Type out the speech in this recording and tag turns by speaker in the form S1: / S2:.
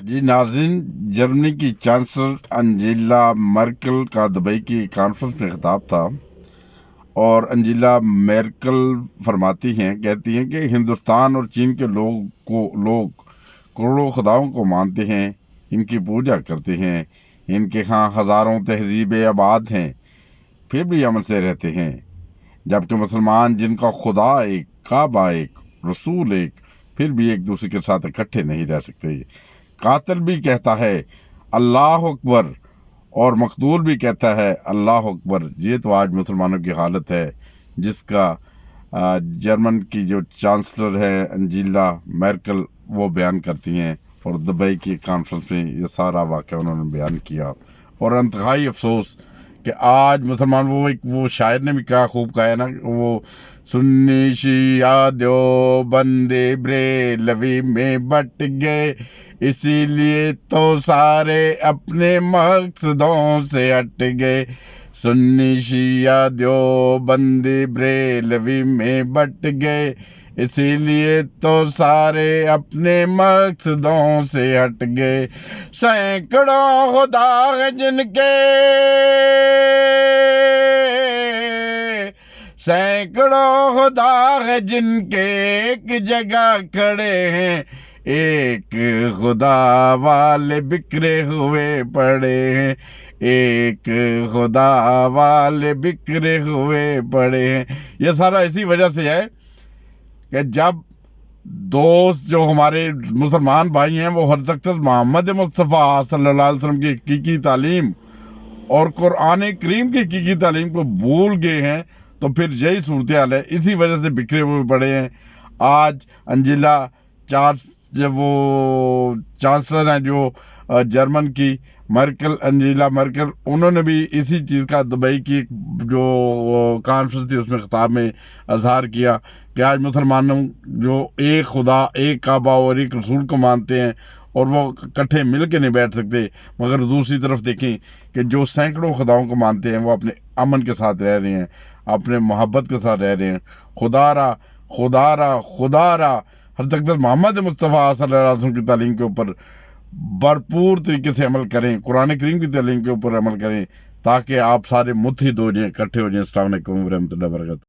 S1: جی ناظرین، جرمنی کی chancellor Angela miracle کا دبئی کی کانفرنس میں خطاب تھا، اور انجیلا میرکل کہتی ہیں کہ ہندوستان اور چین کے لوگ کروڑوں خداؤں کو مانتے ہیں، ان کی پوجا کرتے ہیں، ان کے ہاں ہزاروں تہذیبیں آباد ہیں، پھر بھی امن سے رہتے ہیں، جبکہ مسلمان جن کا خدا ایک، کعبہ ایک، رسول ایک، پھر بھی ایک دوسرے کے ساتھ اکٹھے نہیں رہ سکتے۔ قاتل بھی کہتا ہے اللہ اکبر اور مقتول بھی کہتا ہے اللہ اکبر۔ یہ تو آج مسلمانوں کی حالت ہے، جس کا جرمن کی جو چانسلر ہے انجیلا میرکل وہ بیان کرتی ہیں، اور دبئی کی کانفرنس میں یہ سارا واقعہ انہوں نے بیان کیا۔ اور انتہائی افسوس کہ آج مسلمان، وہ شاعر نے بھی کہا، خوب کہا ہے نا، وہ سنی شیعہ دیوبندی بریلوی میں بٹ گئے، اسی لیے تو سارے اپنے مقصدوں سے ہٹ گئے۔ سنی شیعہ دیوبندی بریلوی میں بٹ گئے، اسی لیے تو سارے اپنے مقصدوں سے ہٹ گئے۔ سینکڑوں خدا ہیں جن کے، سینکڑوں خدا ہیں جن کے ایک جگہ کھڑے ہیں، ایک خدا والے بکھرے ہوئے پڑے ہیں، ایک خدا والے بکھرے ہوئے پڑے ہیں۔ یہ سارا اسی وجہ سے ہے کہ جب دوست جو ہمارے مسلمان بھائی ہیں وہ حضرت محمد مصطفیٰ صلی اللہ علیہ وسلم کی حقیقی تعلیم اور قرآن کریم کی حقیقی تعلیم کو بھول گئے ہیں، تو پھر یہی صورتحال ہے، اسی وجہ سے بکھرے ہوئے پڑے ہیں۔ آج انجیلا وہ چانسلر ہیں جو جرمن کی انجیلا مرکل، انہوں نے بھی اسی چیز کا دبئی کی جو کانفرنس تھی اس میں خطاب میں اظہار کیا کہ آج مسلمانوں جو ایک خدا، ایک کعبہ اور ایک رسول کو مانتے ہیں، اور وہ اکٹھے مل کے نہیں بیٹھ سکتے، مگر دوسری طرف دیکھیں کہ جو سینکڑوں خداؤں کو مانتے ہیں وہ اپنے امن کے ساتھ رہ رہے ہیں، اپنے محبت کے ساتھ رہ رہے ہیں۔ خدا را حضرت محمد مصطفیٰ صلی اللہ علیہ وسلم کی تعلیم کے اوپر بھرپور طریقے سے عمل کریں، قرآن کریم کی تعلیم کے اوپر عمل کریں، تاکہ آپ سارے متحد ہو جائیں، اکٹھے ہو جائیں۔ السلام علیکم ورحمۃ اللہ وبرکاتہ۔